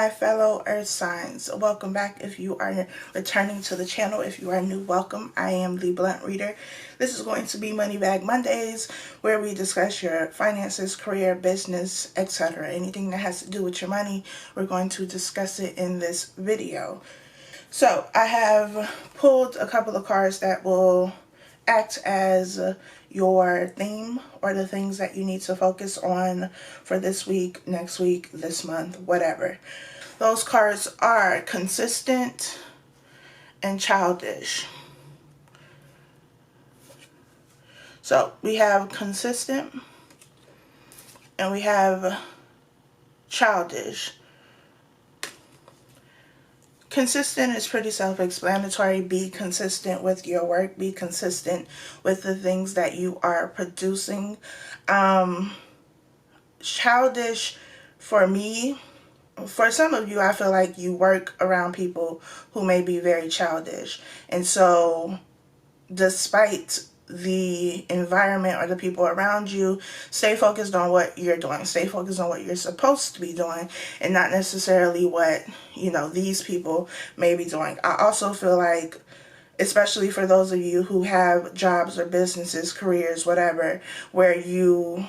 my fellow earth signs, welcome back. If you are returning to the channel, if you are new, welcome. I am the Blunt Reader. This is going to be Money Bag Mondays, where we discuss your finances, career, business, etc. Anything that has to do with your money, we're going to discuss it in this video. So I have pulled a couple of cards that will act as your theme or the things that you need to focus on for this week, next week, this month, whatever. Those cards are consistent and childish. So we have consistent and we have childish. Consistent is pretty self-explanatory. Be consistent with your work. Be consistent with the things that you are producing. Childish, for me, for some of you, I feel like you work around people who may be very childish. And so, despite the environment or the people around you, stay focused on what you're doing. Stay focused on what you're supposed to be doing and not necessarily what, these people may be doing. I also feel like, especially for those of you who have jobs or businesses, careers, whatever, where you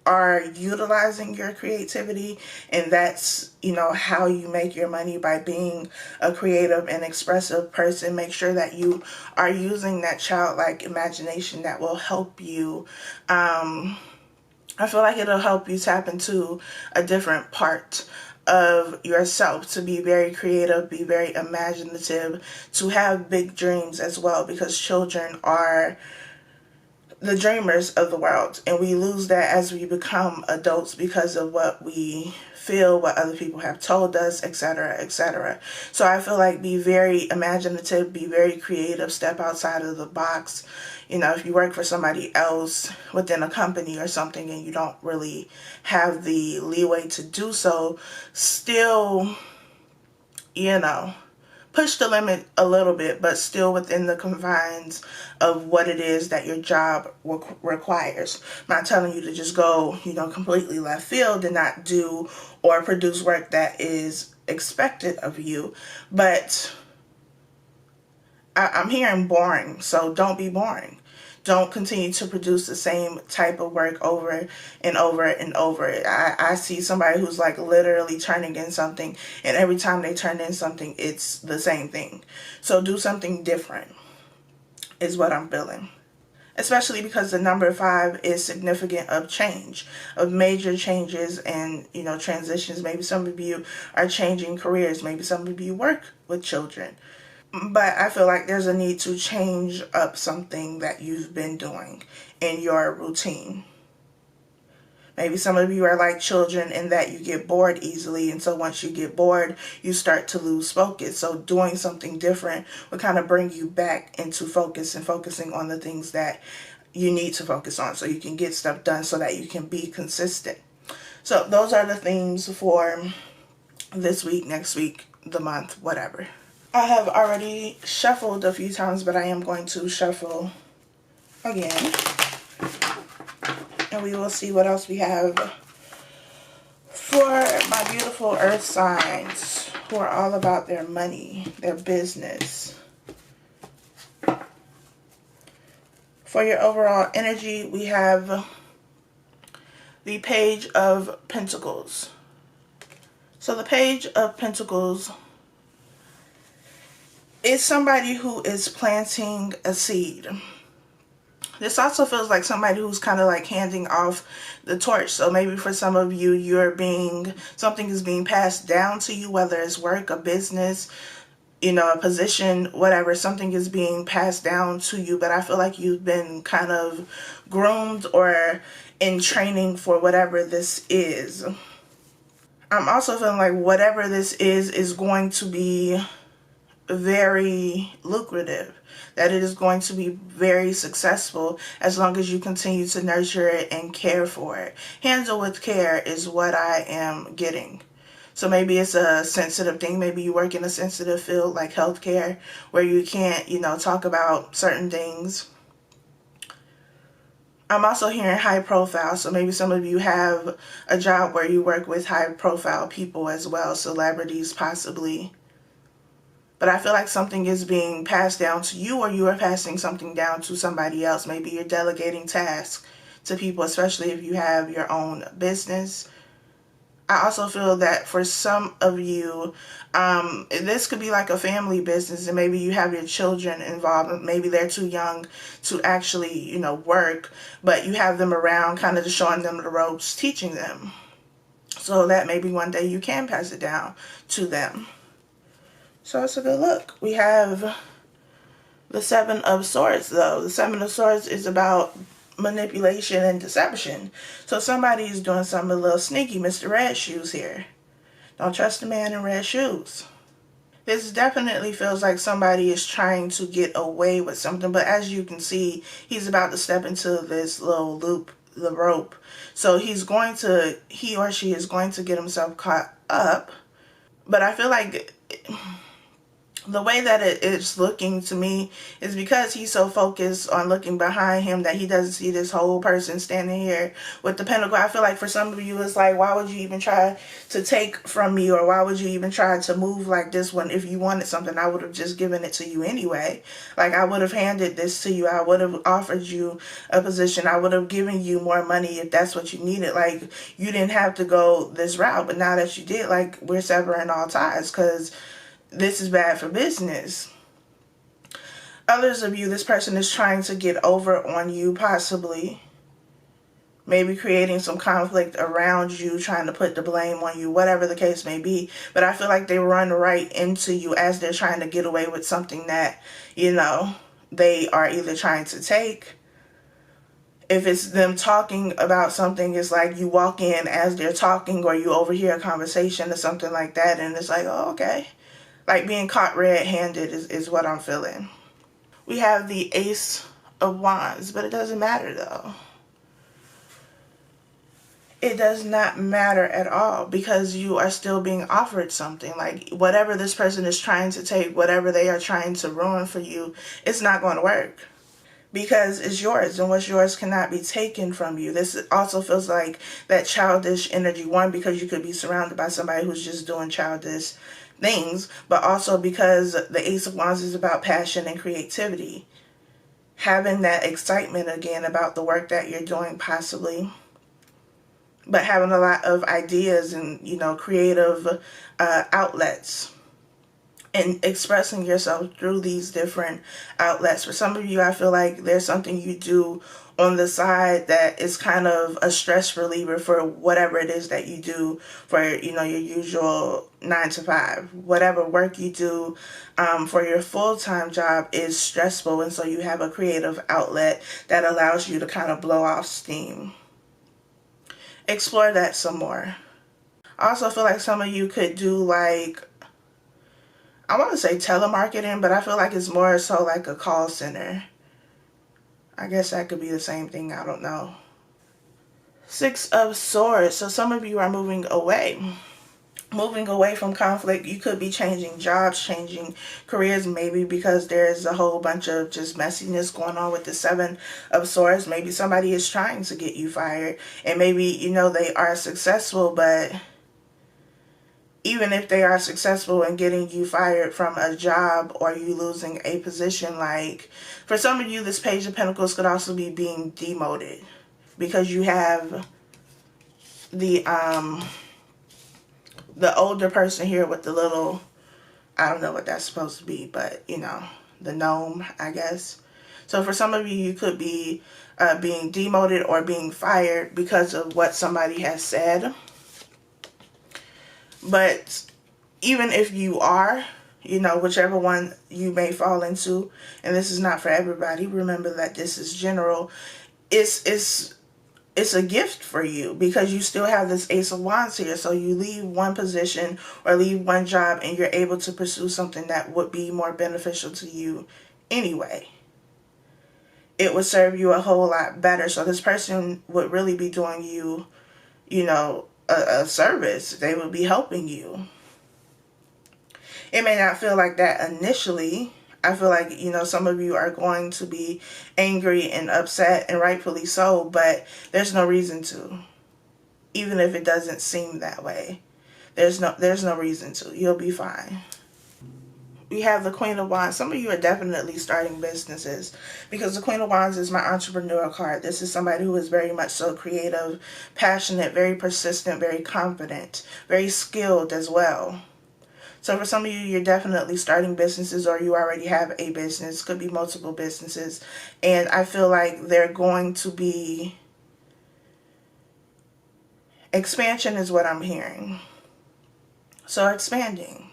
are utilizing your creativity, and that's how you make your money, by being a creative and expressive person. Make sure that you are using that childlike imagination that will help you. I feel like it'll help you tap into a different part of yourself, to be very creative, be very imaginative, to have big dreams as well, because children are the dreamers of the world, and we lose that as we become adults because of what we feel, what other people have told us, etc., etc. So I feel like be very imaginative, be very creative, step outside of the box. If you work for somebody else within a company or something and you don't really have the leeway to do so, still, push the limit a little bit, but still within the confines of what it is that your job requires. I'm not telling you to just go, completely left field and not do or produce work that is expected of you. But I'm hearing boring, so don't be boring. Don't continue to produce the same type of work over and over and over. I see somebody who's like literally turning in something, and every time they turn in something, it's the same thing. So do something different is what I'm feeling. Especially because the number 5 is significant of change, of major changes and, transitions. Maybe some of you are changing careers. Maybe some of you work with children. But I feel like there's a need to change up something that you've been doing in your routine. Maybe some of you are like children in that you get bored easily, and so once you get bored, you start to lose focus. So doing something different will kind of bring you back into focus and focusing on the things that you need to focus on so you can get stuff done, so that you can be consistent. So those are the themes for this week, next week, the month, whatever. I have already shuffled a few times, but I am going to shuffle again. And we will see what else we have for my beautiful earth signs who are all about their money, their business. For your overall energy, we have the Page of Pentacles. So the Page of Pentacles is somebody who is planting a seed. This also feels like somebody who's kind of like handing off the torch. So maybe for some of you, something is being passed down to you, whether it's work, a business, a position, whatever. Something is being passed down to you, but I feel like you've been kind of groomed or in training for whatever this is. I'm also feeling like whatever this is going to be very lucrative, that it is going to be very successful as long as you continue to nurture it and care for it. Handle with care is what I am getting. So maybe it's a sensitive thing. Maybe you work in a sensitive field like healthcare, where you can't, talk about certain things. I'm also hearing high profile, so maybe some of you have a job where you work with high profile people as well, celebrities possibly. But I feel like something is being passed down to you, or you are passing something down to somebody else. Maybe you're delegating tasks to people, especially if you have your own business. I also feel that for some of you, this could be like a family business, and maybe you have your children involved. Maybe they're too young to actually, work, but you have them around, kind of just showing them the ropes, teaching them. So that maybe one day you can pass it down to them. So it's a good look. We have the Seven of Swords, though. The Seven of Swords is about manipulation and deception. So somebody is doing something a little sneaky. Mr. Red Shoes here. Don't trust a man in red shoes. This definitely feels like somebody is trying to get away with something, but as you can see, he's about to step into this little loop, the rope. So he or she is going to get himself caught up. But I feel like the way that it is looking to me is because he's so focused on looking behind him that he doesn't see this whole person standing here with the pentacle. I feel like for some of you, it's like, why would you even try to take from me, or why would you even try to move like this when if you wanted something, I would have just given it to you anyway. Like, I would have handed this to you. I would have offered you a position. I would have given you more money if that's what you needed. Like, you didn't have to go this route, but now that you did, like, we're severing all ties because this is bad for business. Others of you, this person is trying to get over on you, possibly. Maybe creating some conflict around you, trying to put the blame on you, whatever the case may be. But I feel like they run right into you as they're trying to get away with something that, they are either trying to take. If it's them talking about something, it's like you walk in as they're talking, or you overhear a conversation or something like that, and it's like, oh, okay. Like being caught red-handed is what I'm feeling. We have the Ace of Wands, but it doesn't matter though. It does not matter at all, because you are still being offered something. Like, whatever this person is trying to take, whatever they are trying to ruin for you, it's not going to work. Because it's yours, and what's yours cannot be taken from you. This also feels like that childish energy. One, because you could be surrounded by somebody who's just doing childish things, but also because the Ace of Wands is about passion and creativity. Having that excitement again about the work that you're doing, possibly. But having a lot of ideas and, creative outlets. And expressing yourself through these different outlets. For some of you, I feel like there's something you do on the side that is kind of a stress reliever for whatever it is that you do for, your usual 9 to 5. Whatever work you do for your full-time job is stressful, and so you have a creative outlet that allows you to kind of blow off steam. Explore that some more. I also feel like some of you could do like, I want to say telemarketing, but I feel like it's more so like a call center. I guess that could be the same thing. I don't know. Six of Swords. So some of you are moving away. Moving away from conflict. You could be changing jobs, changing careers, maybe because there's a whole bunch of just messiness going on with the Seven of Swords. Maybe somebody is trying to get you fired, and maybe, they are successful, but even if they are successful in getting you fired from a job, or you losing a position, like for some of you, this Page of Pentacles could also be being demoted, because you have the older person here with the little, I don't know what that's supposed to be, but the gnome, I guess. So for some of you, you could be being demoted or being fired because of what somebody has said. But even if you are, whichever one you may fall into, and this is not for everybody, remember that this is general, it's a gift for you, because you still have this Ace of Wands here. So you leave one position or leave one job, and you're able to pursue something that would be more beneficial to you anyway. It would serve you a whole lot better. So this person would really be doing you, a service. They would be helping you. It may not feel like that initially. I feel like, some of you are going to be angry and upset, and rightfully so, but there's no reason to. Even if it doesn't seem that way. There's no reason to. You'll be fine. We have the Queen of Wands. Some of you are definitely starting businesses, because the Queen of Wands is my entrepreneur card. This is somebody who is very much so creative, passionate, very persistent, very confident, very skilled as well. So for some of you, you're definitely starting businesses, or you already have a business. Could be multiple businesses. And I feel like they're going to be... expansion is what I'm hearing. So expanding.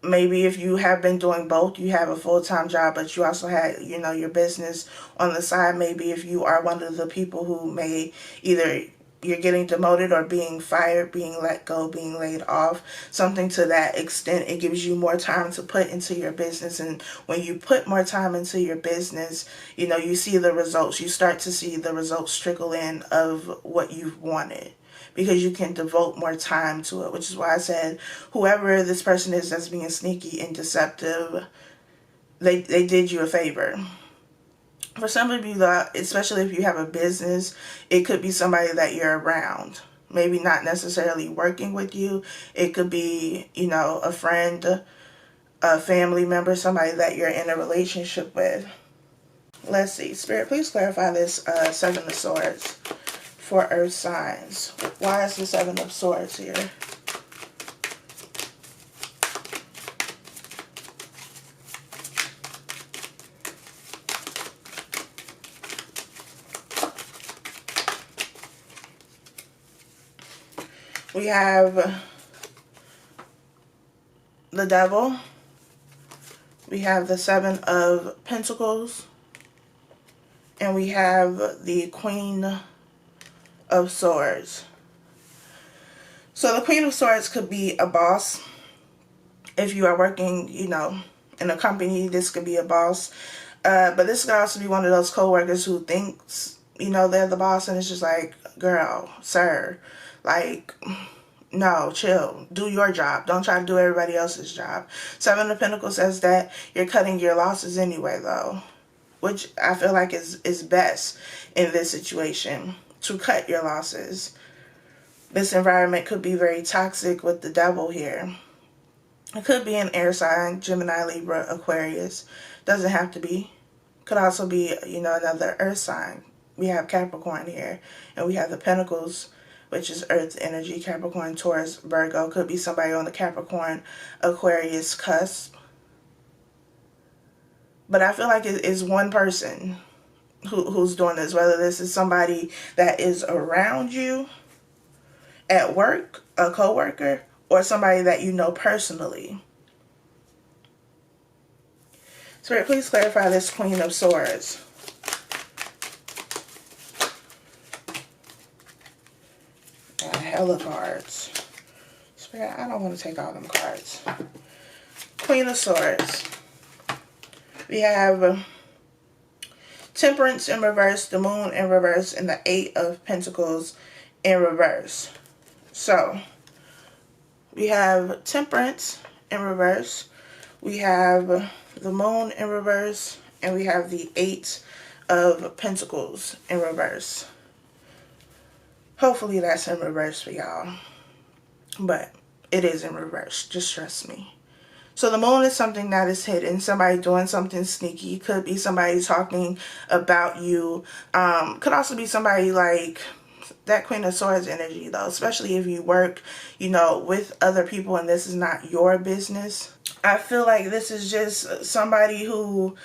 Maybe if you have been doing both, you have a full-time job, but you also had, your business on the side. Maybe if you are one of the people who may either you're getting demoted or being fired, being let go, being laid off, something to that extent, it gives you more time to put into your business. And when you put more time into your business, you see the results. You start to see the results trickle in of what you've wanted, because you can devote more time to it, which is why I said whoever this person is that's being sneaky and deceptive, they did you a favor. For some of you, especially if you have a business, it could be somebody that you're around. Maybe not necessarily working with you. It could be, a friend, a family member, somebody that you're in a relationship with. Let's see. Spirit, please clarify this Seven of Swords for Earth signs. Why is the Seven of Swords here? We have the Devil. We have the Seven of Pentacles. And we have the Queen of Swords. So the Queen of Swords could be a boss. If you are working, in a company, this could be a boss. But this could also be one of those co-workers who thinks, they're the boss, and it's just like, girl, sir, like, no, chill. Do your job. Don't try to do everybody else's job. Seven of Pentacles says that you're cutting your losses anyway, though, which I feel like is best in this situation, to cut your losses. This environment could be very toxic with the Devil here. It could be an air sign, Gemini, Libra, Aquarius. Doesn't have to be. Could also be, another earth sign. We have Capricorn here, and we have the Pentacles, which is earth energy, Capricorn, Taurus, Virgo. Could be somebody on the Capricorn, Aquarius cusp. But I feel like it is one person who's doing this, whether this is somebody that is around you at work, a co-worker, or somebody that you know personally. Spirit, please clarify this Queen of Swords. Hella cards. Spirit, I don't want to take all them cards. Queen of Swords. We have Temperance in reverse, the Moon in reverse, and the Eight of Pentacles in reverse. So, we have Temperance in reverse, we have the Moon in reverse, and we have the Eight of Pentacles in reverse. Hopefully that's in reverse for y'all. But it is in reverse. Just trust me. So the Moon is something that is hidden. Somebody doing something sneaky. Could be somebody talking about you. Could also be somebody like that Queen of Swords energy, though. Especially if you work, with other people and this is not your business. I feel like this is just somebody who...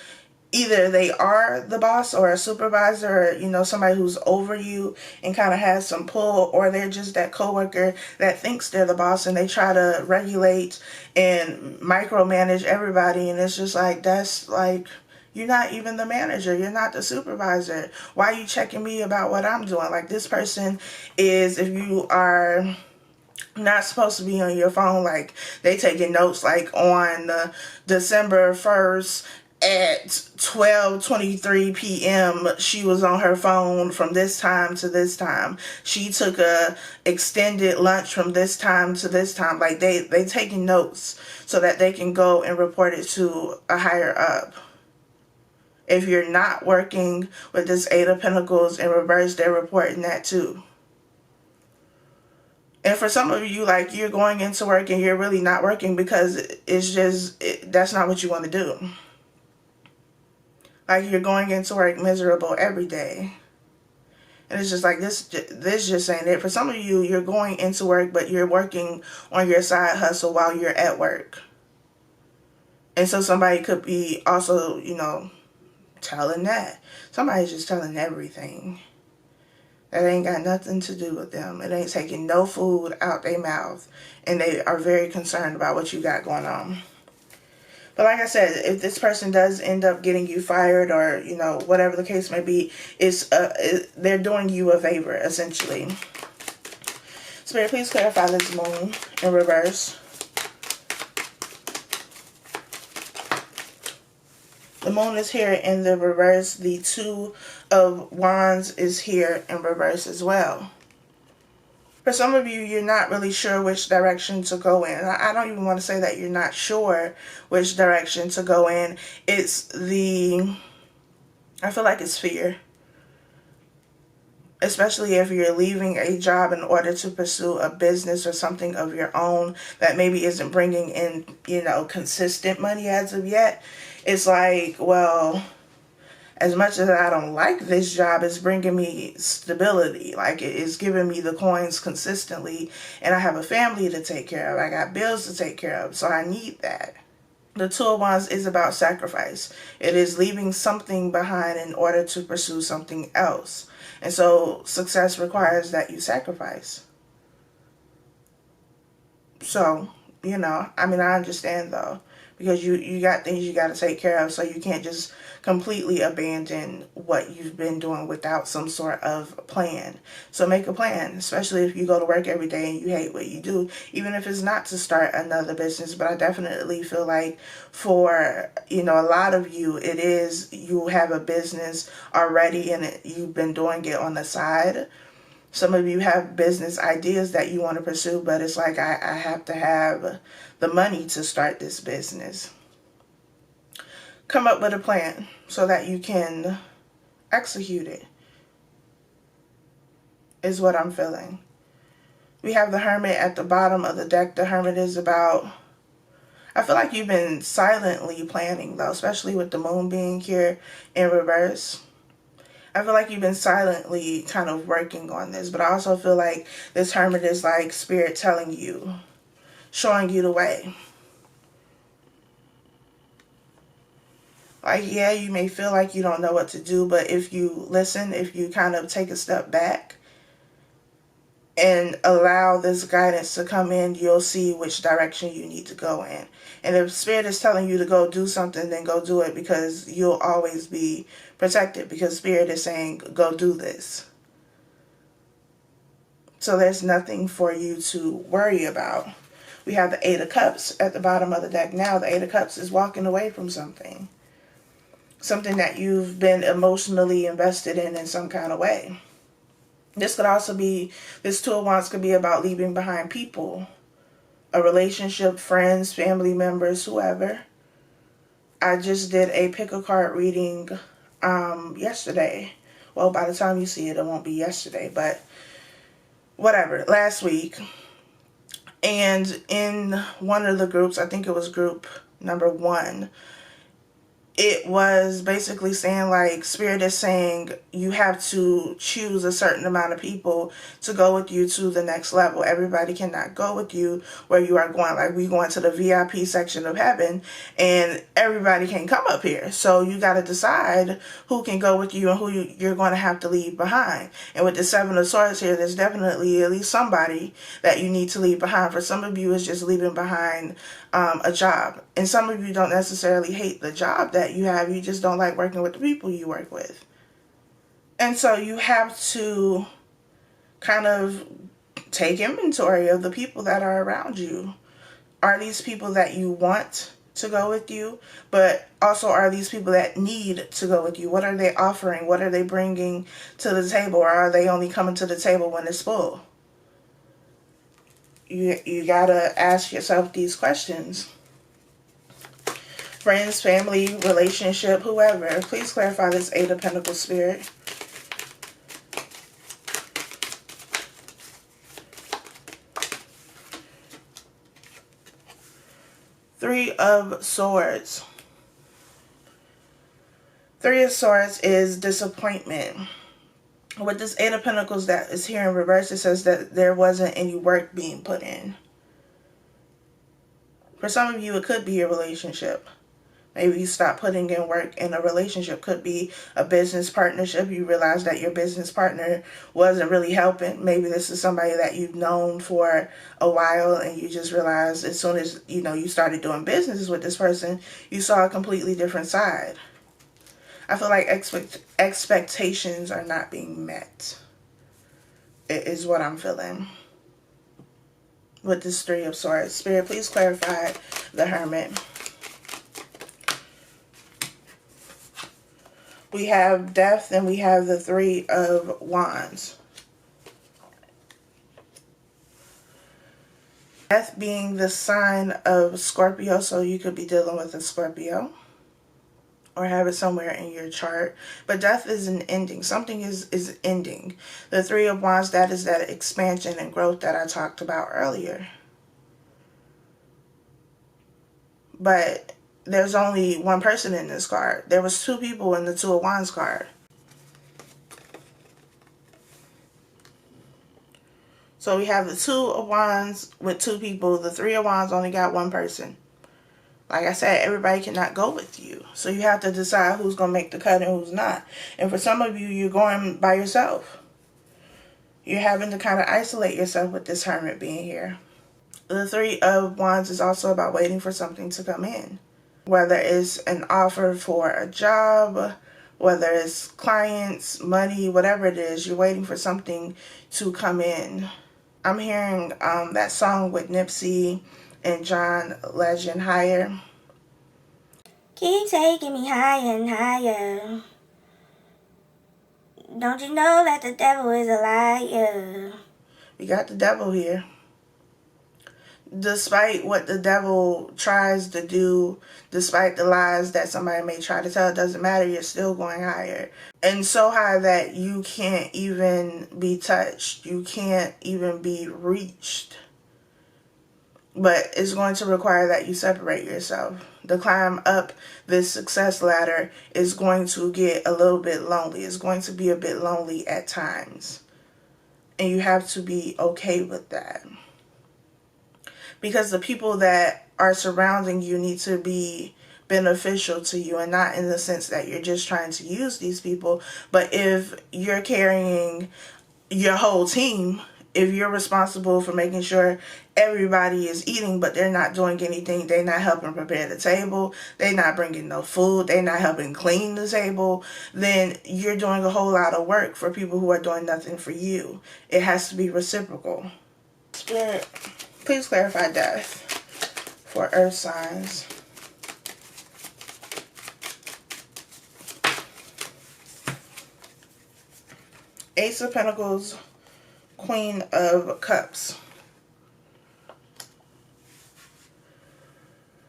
either they are the boss or a supervisor, or, somebody who's over you and kind of has some pull, or they're just that coworker that thinks they're the boss and they try to regulate and micromanage everybody. And it's just like, that's like, you're not even the manager. You're not the supervisor. Why are you checking me about what I'm doing? Like, this person is, if you are not supposed to be on your phone, like, they taking notes like on December 1st at 12:23 p.m. she was on her phone from this time to this time. She took a extended lunch from this time to this time. Like they taking notes so that they can go and report it to a higher up. If you're not working with this Eight of Pentacles in reverse, they're reporting that too. And for some of you, like, you're going into work and you're really not working because it's just, that's not what you want to do. Like, you're going into work miserable every day. And it's just like, this just ain't it. For some of you, you're going into work, but you're working on your side hustle while you're at work. And so somebody could be also, you know, telling that. Somebody's just telling everything. That ain't got nothing to do with them. It ain't taking no food out their mouth. And they are very concerned about what you got going on. But like I said, if this person does end up getting you fired or, you know, whatever the case may be, they're doing you a favor, essentially. Spirit, please clarify this moon in reverse. The moon is here in the reverse. The Two of Wands is here in reverse as well. For some of you, you're not really sure which direction to go in. I don't even want to say that you're not sure which direction to go in. I feel like it's fear. Especially if you're leaving a job in order to pursue a business or something of your own that maybe isn't bringing in, you know, consistent money as of yet. It's like, well, as much as I don't like this job, it's bringing me stability. Like, it's giving me the coins consistently, and I have a family to take care of. I got bills to take care of, so I need that. The Two of Wands is about sacrifice. It is leaving something behind in order to pursue something else. And so success requires that you sacrifice. So, you know, I mean, I understand though. Because you got things you got to take care of, so you can't just completely abandon what you've been doing without some sort of plan. So make a plan, especially if you go to work every day and you hate what you do, even if it's not to start another business. But I definitely feel like for, you know, a lot of you, it is you have a business already and you've been doing it on the side. Some of you have business ideas that you want to pursue, but it's like, I have to have the money to start this business. Come up with a plan so that you can execute it, is what I'm feeling. We have the Hermit at the bottom of the deck. The Hermit is about, I feel like you've been silently planning though, especially with the moon being here in reverse. I feel like you've been silently kind of working on this, but I also feel like this Hermit is like Spirit telling you, showing you the way. Like, yeah, you may feel like you don't know what to do, but if you listen, if you kind of take a step back and allow this guidance to come in, you'll see which direction you need to go in. And if Spirit is telling you to go do something, then go do it, because you'll always be protected, because Spirit is saying, go do this. So there's nothing for you to worry about. We have the Eight of Cups at the bottom of the deck now. The Eight of Cups is walking away from something. Something that you've been emotionally invested in some kind of way. This could also be, this Two of Wands could be about leaving behind people. A relationship, friends, family members, whoever. I just did a pick a card reading yesterday. Well, by the time you see it, it won't be yesterday, but whatever, last week. And in one of the groups, I think it was group number 1, it was basically saying, like, Spirit is saying you have to choose a certain amount of people to go with you to the next level. Everybody cannot go with you where you are going. Like, we going to the VIP section of heaven, and everybody can come up here. So you got to decide who can go with you and who you're going to have to leave behind. And with the Seven of Swords here, there's definitely at least somebody that you need to leave behind. For some of you, it's just leaving behind a job. And some of you don't necessarily hate the job that you have. You just don't like working with the people you work with. And so you have to kind of take inventory of the people that are around you. Are these people that you want to go with you, but also are these people that need to go with you? What are they offering? What are they bringing to the table? Or are they only coming to the table when it's full? You gotta ask yourself these questions. Friends, family, relationship, whoever. Please clarify this Eight of Pentacles spirit. Three of Swords. Three of Swords is disappointment. With this Eight of Pentacles that is here in reverse, it says that there wasn't any work being put in. For some of you, it could be a relationship. Maybe you stop putting in work in a relationship. Could be a business partnership. You realize that your business partner wasn't really helping. Maybe this is somebody that you've known for a while and you just realized as soon as, you started doing business with this person, you saw a completely different side. I feel like expectations are not being met. It is what I'm feeling with this Three of Swords. Spirit, please clarify the Hermit. We have Death and we have the Three of Wands. Death being the sign of Scorpio, so you could be dealing with a Scorpio or have it somewhere in your chart. But death is an ending. Something is ending. The Three of Wands, that is that expansion and growth that I talked about earlier. But there's only one person in this card. There was two people in the Two of Wands card. So we have the Two of Wands with two people. The Three of Wands only got one person. Like I said, everybody cannot go with you. So you have to decide who's going to make the cut and who's not. And for some of you, you're going by yourself. You're having to kind of isolate yourself with this Hermit being here. The Three of Wands is also about waiting for something to come in. Whether it's an offer for a job, whether it's clients, money, whatever it is, you're waiting for something to come in. I'm hearing that song with Nipsey and John Legend, Higher. Keep taking me higher and higher. Don't you know that the devil is a liar? We got the devil here. Despite what the devil tries to do, despite the lies that somebody may try to tell, it doesn't matter. You're still going higher. And so high that you can't even be touched. You can't even be reached. But it's going to require that you separate yourself. The climb up this success ladder is going to get a little bit lonely. It's going to be a bit lonely at times. And you have to be okay with that. Because the people that are surrounding you need to be beneficial to you, and not in the sense that you're just trying to use these people. But if you're carrying your whole team, if you're responsible for making sure everybody is eating, but they're not doing anything, they're not helping prepare the table, they're not bringing no food, they're not helping clean the table, then you're doing a whole lot of work for people who are doing nothing for you. It has to be reciprocal. Spirit, please clarify death for earth signs. Ace of Pentacles, Queen of Cups.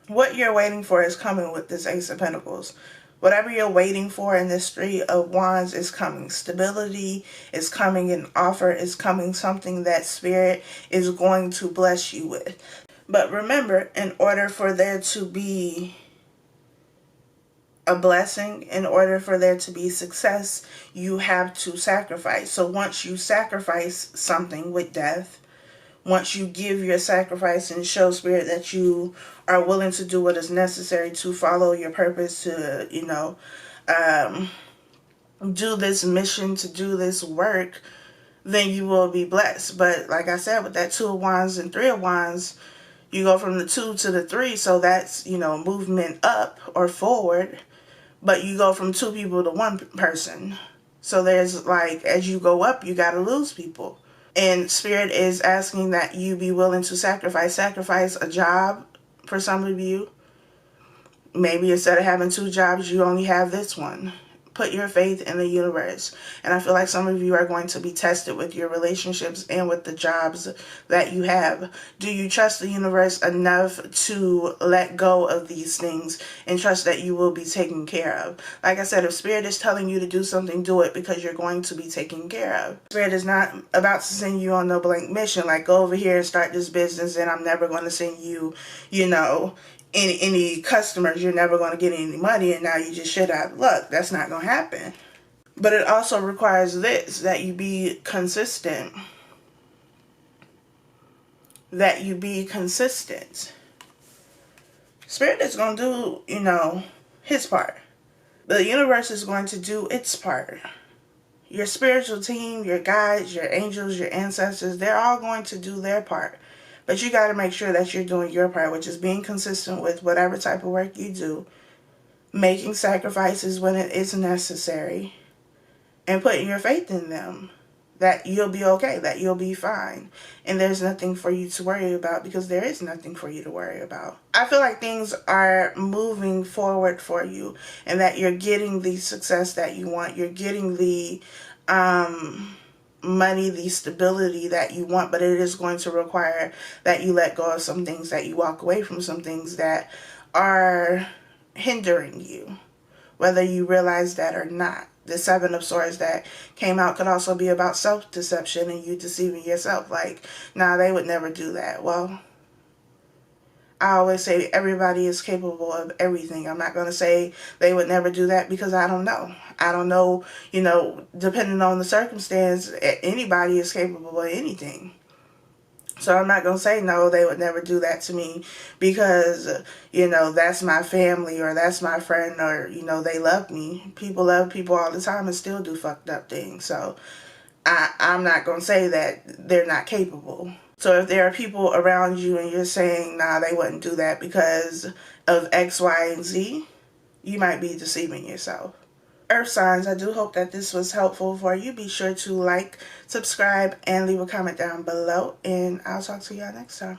What you're waiting for is coming with this Ace of Pentacles. Whatever you're waiting for in this Three of Wands is coming. Stability is coming. An offer is coming. Something that Spirit is going to bless you with. But remember, in order for there to be a blessing, in order for there to be success, you have to sacrifice. So once you sacrifice something with death, once you give your sacrifice and show Spirit that you are willing to do what is necessary to follow your purpose, to, do this mission, to do this work, then you will be blessed. But like I said, with that Two of Wands and Three of Wands, you go from the 2 to the 3, so that's, movement up or forward. But you go from 2 people to 1 person. So there's as you go up, you got to lose people. And Spirit is asking that you be willing to sacrifice a job for some of you. Maybe instead of having 2 jobs, you only have this one. Put your faith in the universe. And I feel like some of you are going to be tested with your relationships and with the jobs that you have. Do you trust the universe enough to let go of these things and trust that you will be taken care of? Like I said, if Spirit is telling you to do something, do it, because you're going to be taken care of. Spirit is not about to send you on no blank mission, like go over here and start this business and I'm never going to send you, any customers, you're never going to get any money, and now you just shit out of luck. That's not going to happen. But it also requires this, that you be consistent. That you be consistent. Spirit is going to do, his part. The universe is going to do its part. Your spiritual team, your guides, your angels, your ancestors, they're all going to do their part. But you got to make sure that you're doing your part, which is being consistent with whatever type of work you do, making sacrifices when it is necessary, and putting your faith in them, that you'll be okay, that you'll be fine, and there's nothing for you to worry about, because there is nothing for you to worry about. I feel like things are moving forward for you, and that you're getting the success that you want. You're getting the money, the stability that you want, but it is going to require that you let go of some things, that you walk away from some things that are hindering you, whether you realize that or not. The 7 of Swords that came out could also be about self-deception and you deceiving yourself. Like, nah, they would never do that. Well, I always say everybody is capable of everything. I'm not going to say they would never do that, because I don't know. I don't know, depending on the circumstance, anybody is capable of anything. So I'm not going to say, no, they would never do that to me because, that's my family or that's my friend or, they love me. People love people all the time and still do fucked up things. So I'm not going to say that they're not capable. So if there are people around you and you're saying, nah, they wouldn't do that because of X, Y, and Z, you might be deceiving yourself. Earth signs, I do hope that this was helpful for you. Be sure to like, subscribe, and leave a comment down below, and I'll talk to y'all next time.